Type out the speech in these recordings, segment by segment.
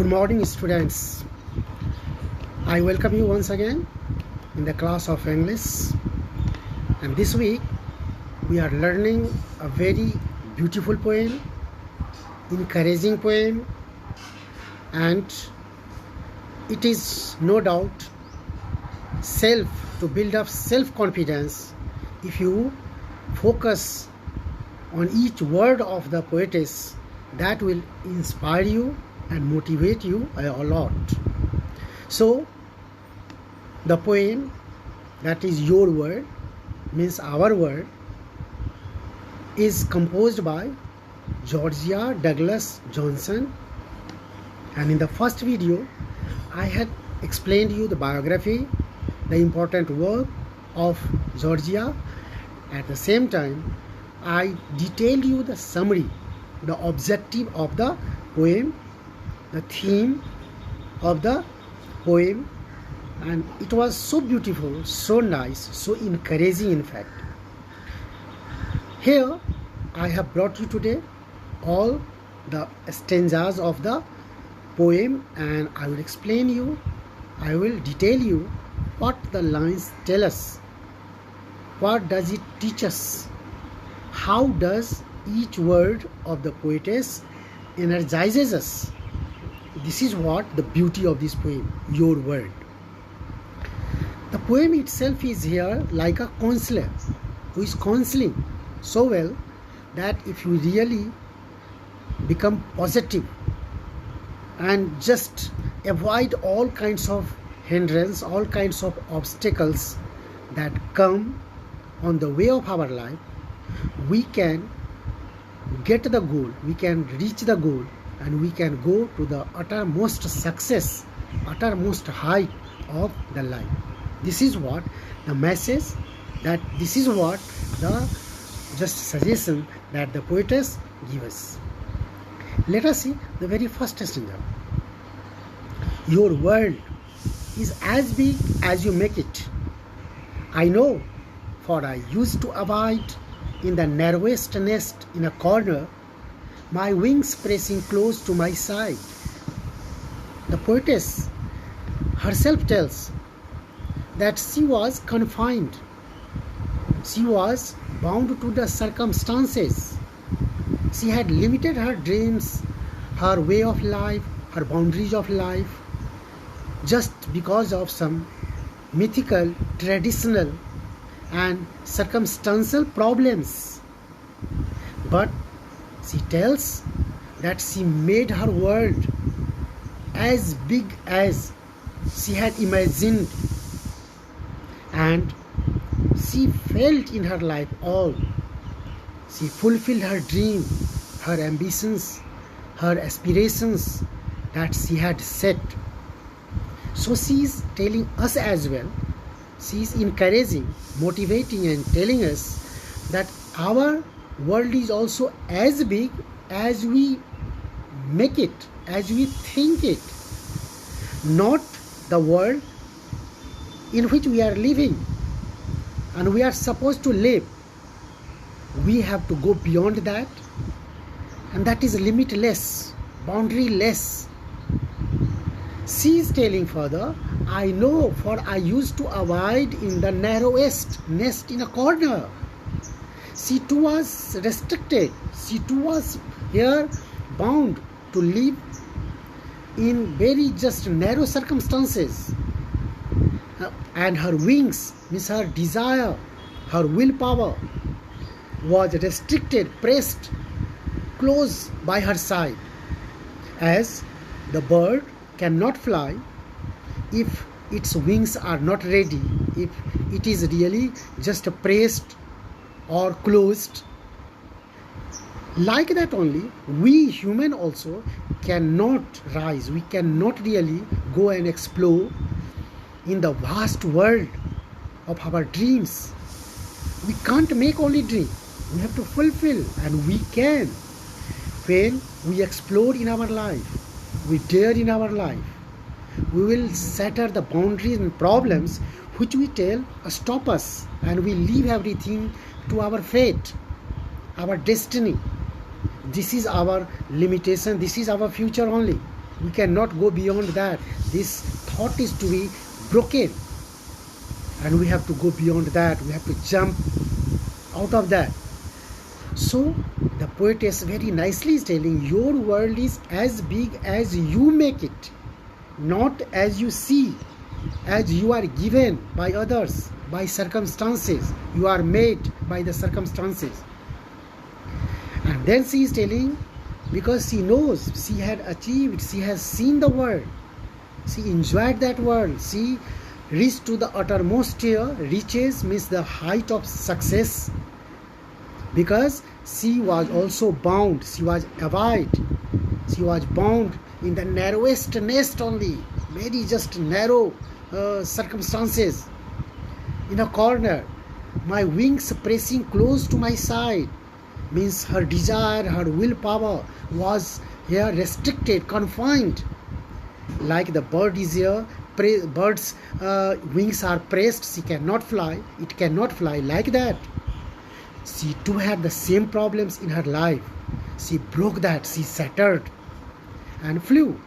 Good morning, students. I welcome you once again in the class of English. And this week we are learning a very beautiful poem, encouraging poem, and it is no doubt to build up self-confidence if you focus on each word of the poetess. That will inspire you and motivate you a lot. So the poem, that is your word, means our word, is composed by Georgia Douglas Johnson. And in the first video I had explained you the biography, the important work of Georgia. At the same time I detailed you the summary, the objective of the poem, the theme of the poem, and it was so beautiful, so nice, so encouraging. In fact, here I have brought you today all the stanzas of the poem, and I will explain you, I will detail you what the lines tell us, what does it teach us, how does each word of the poetess energizes us. This is what the beauty of this poem, your word. The poem itself is here like a counselor who is counseling so well that if you really become positive and just avoid all kinds of hindrance, all kinds of obstacles that come on the way of our life, we can get the goal, we can reach the goal, and we can go to the uttermost success, uttermost height of the life. This is what the message, that this is what the just suggestion that the poetess gives us. Let us see the very first stanza. Your world is as big as you make it. I know, for I used to abide in the narrowest nest in a corner, my wings pressing close to my side. The poetess herself tells that she was confined. She was bound to the circumstances. She had limited her dreams, her way of life, her boundaries of life, just because of some mythical, traditional, and circumstantial problems. But she tells that she made her world as big as she had imagined, and she felt in her life all. She fulfilled her dream, her ambitions, her aspirations that she had set. So she is telling us as well, she is encouraging, motivating, and telling us that our world is also as big as we make it, as we think it. Not the world in which we are living and we are supposed to live. We have to go beyond that, and that is limitless, boundaryless. She is telling further, I know, for I used to abide in the narrowest nest in a corner. She too was restricted. She too was here bound to live in very just narrow circumstances. And her wings, means her desire, her willpower, was restricted, pressed close by her side. As the bird cannot fly if its wings are not ready, if it is really just pressed or closed. Like that only, we human also cannot rise, we cannot really go and explore in the vast world of our dreams. We can't make only dream, we have to fulfill, and we can when we explore in our life, we dare in our life. We will shatter the boundaries and problems which we tell stop us, and we leave everything to our fate, our destiny. This is our limitation, this is our future only. We cannot go beyond that. This thought is to be broken, and we have to go beyond that. We have to jump out of that. So the poetess very nicely is telling, your world is as big as you make it, not as you see, as you are given by others, by circumstances. You are made by the circumstances. And then she is telling, because she knows, she had achieved, she has seen the world, she enjoyed that world, she reached to the uttermost here. Riches means the height of success, because she was also bound, she was avid, she was bound in the narrowest nest only, very just narrow circumstances, in a corner. My wings pressing close to my side, means her desire, her willpower was here restricted, confined. Like the bird is here, bird's wings are pressed, she cannot fly, it cannot fly like that. She too had the same problems in her life. She broke that, she shattered and flew.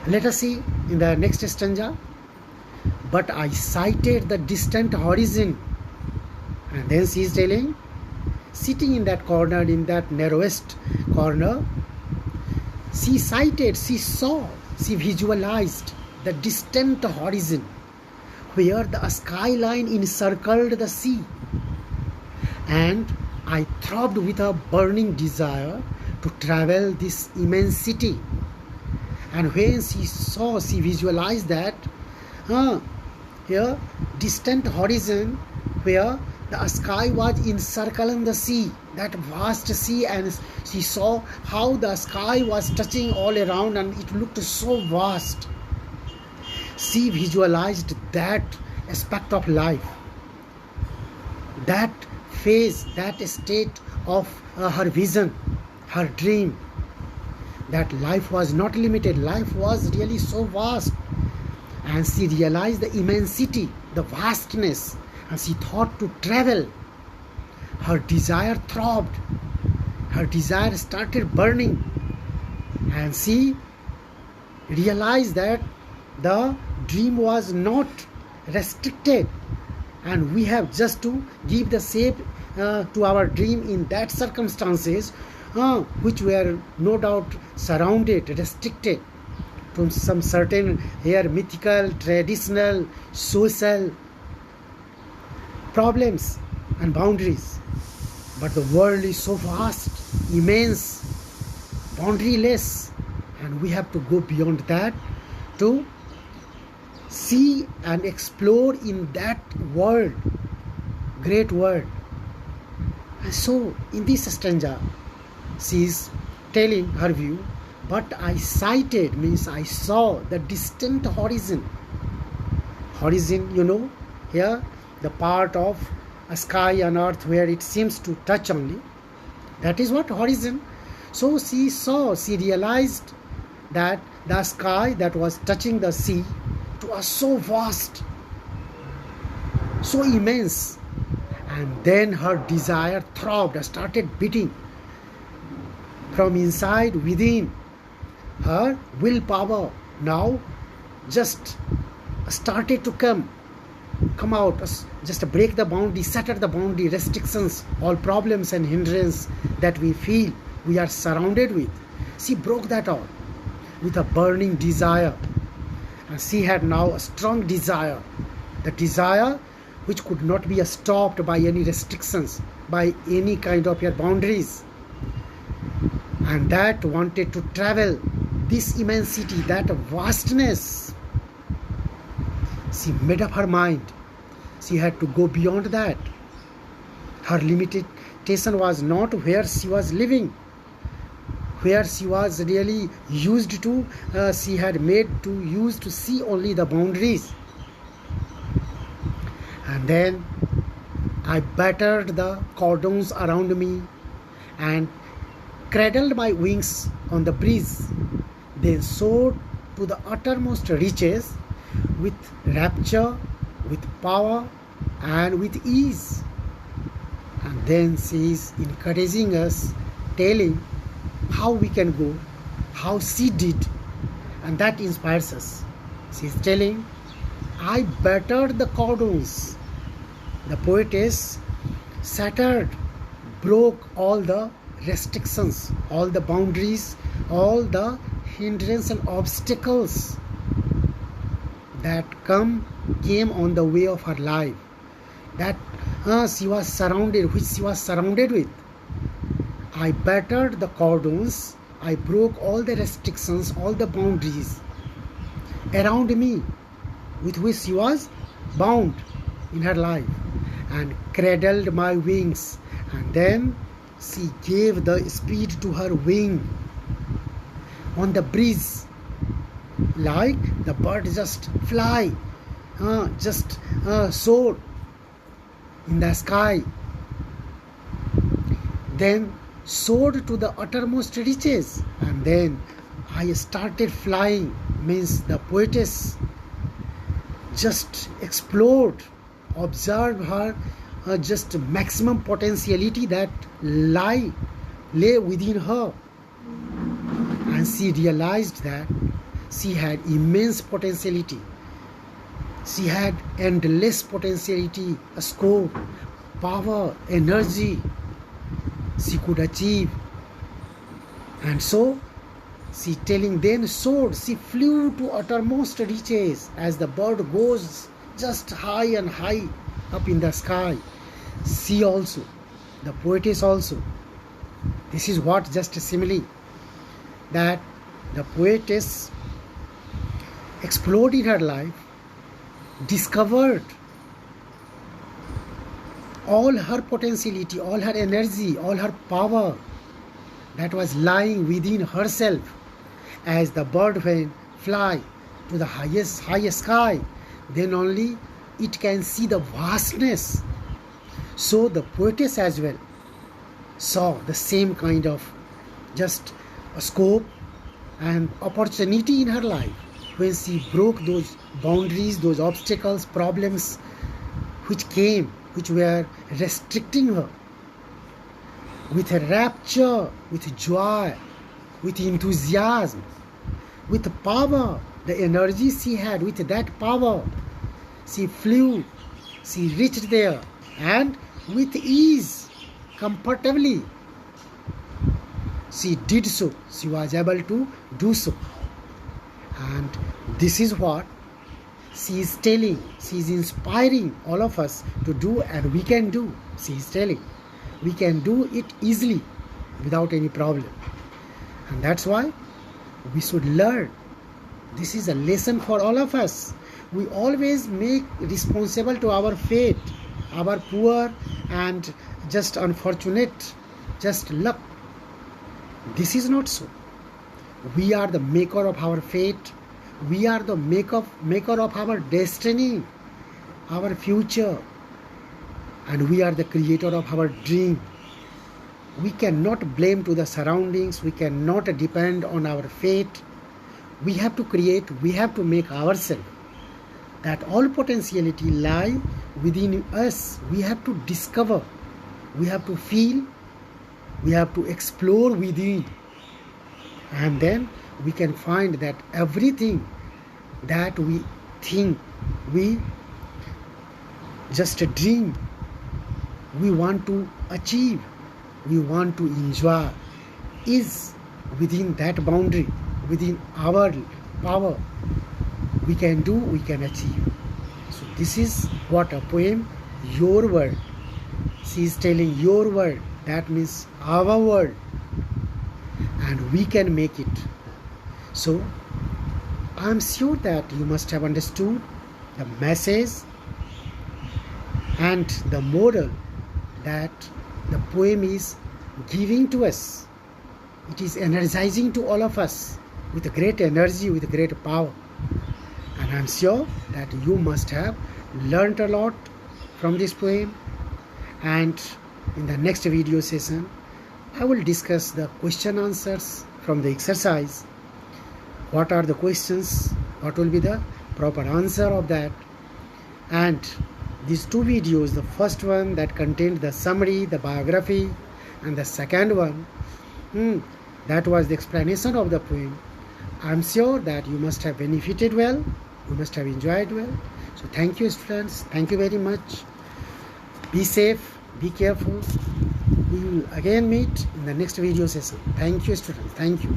Let us see in the next stanza. But I sighted the distant horizon. And then she is telling, sitting in that corner, in that narrowest corner, she sighted, she saw, she visualized the distant horizon, where the skyline encircled the sea. And I throbbed with a burning desire to travel this immensity. And when she saw, she visualized that here distant horizon, where the sky was encircling the sea, that vast sea, and she saw how the sky was touching all around and it looked so vast. She visualized that aspect of life, that phase, that state of her vision, her dream, that life was not limited, life was really so vast. And she realized the immensity, the vastness, and she thought to travel. Her desire throbbed, her desire started burning, and she realized that the dream was not restricted, and we have just to give the shape to our dream in that circumstances, which were no doubt surrounded, restricted from some certain here mythical, traditional, social problems and boundaries. But the world is so vast, immense, boundaryless, and we have to go beyond that to see and explore in that world, great world. And so in this stanza, she is telling her view, but I sighted, means I saw the distant horizon. Horizon, you know, here the part of a sky and earth where it seems to touch only. That is what horizon. So she saw, she realized that the sky that was touching the sea, it was so vast, so immense. And then her desire throbbed, started beating from inside within. Her willpower now just started to come out, just break the boundary, shatter the boundary, restrictions, all problems and hindrance that we feel we are surrounded with. She broke that all with a burning desire, and she had now a strong desire, the desire which could not be stopped by any restrictions, by any kind of your boundaries, and that wanted to travel this immensity, that vastness. She made up her mind. She had to go beyond that. Her limitation was not where she was living, where she was really used to, she had made to use to see only the boundaries. And then I battered the cordons around me and cradled my wings on the breeze, then soared to the uttermost reaches with rapture, with power, and with ease. And then she is encouraging us, telling how we can go, how she did, and that inspires us. She is telling, I battered the cordons. The poetess shattered, broke all the restrictions, all the boundaries, all the hindrances and obstacles that came on the way of her life, that she was surrounded, which she was surrounded with. I battered the cordons, I broke all the restrictions, all the boundaries around me with which she was bound in her life, and cradled my wings, and then she gave the speed to her wing on the breeze, like the bird just fly, just soar in the sky, then soared to the uttermost reaches, and then I started flying. Means the poetess just explored, observed her just maximum potentiality that lay within her, and she realized that she had immense potentiality, she had endless potentiality, a scope, power, energy she could achieve. And so she telling, then soared, she flew to uttermost reaches, as the bird goes just high and high up in the sky. She also, the poetess also, this is what just a simile, that the poetess explored in her life, discovered all her potentiality, all her energy, all her power that was lying within herself. As the bird when fly to the highest sky, then only it can see the vastness. So the poetess as well saw the same kind of just a scope and opportunity in her life when she broke those boundaries, those obstacles, problems which came, which were restricting her. With a rapture, with joy, with enthusiasm, with power, the energy she had, with that power, she flew, she reached there, and with ease, comfortably, she did so. She was able to do so. And this is what she is telling, she is inspiring all of us to do, and we can do. She is telling, we can do it easily without any problem. And that's why we should learn. This is a lesson for all of us. We always make responsible to our fate, our poor and just unfortunate, just luck. This is not so. We are the maker of our fate. We are the maker of our destiny, our future. And we are the creator of our dream. We cannot blame to the surroundings. We cannot depend on our fate. We have to create, we have to make ourselves. That all potentiality lie within us. We have to discover. We have to feel. We have to explore within. And then we can find that everything that we think, we just dream, we want to achieve, we want to enjoy, is within that boundary, within our power. We can do, we can achieve. So this is what a poem, Your World. She is telling your world, that means our world, and we can make it. So I am sure that you must have understood the message and the moral that the poem is giving to us. It is energizing to all of us with great energy, with great power. And I am sure that you must have learnt a lot from this poem. And in the next video session, I will discuss the question answers from the exercise. What are the questions? What will be the proper answer of that? And these two videos, the first one that contained the summary, the biography, and the second one That was the explanation of the poem. I'm sure that you must have benefited well, you must have enjoyed well. So thank you, students. Thank you very much. Be safe, be careful. We will again meet in the next video session. Thank you, students. Thank you.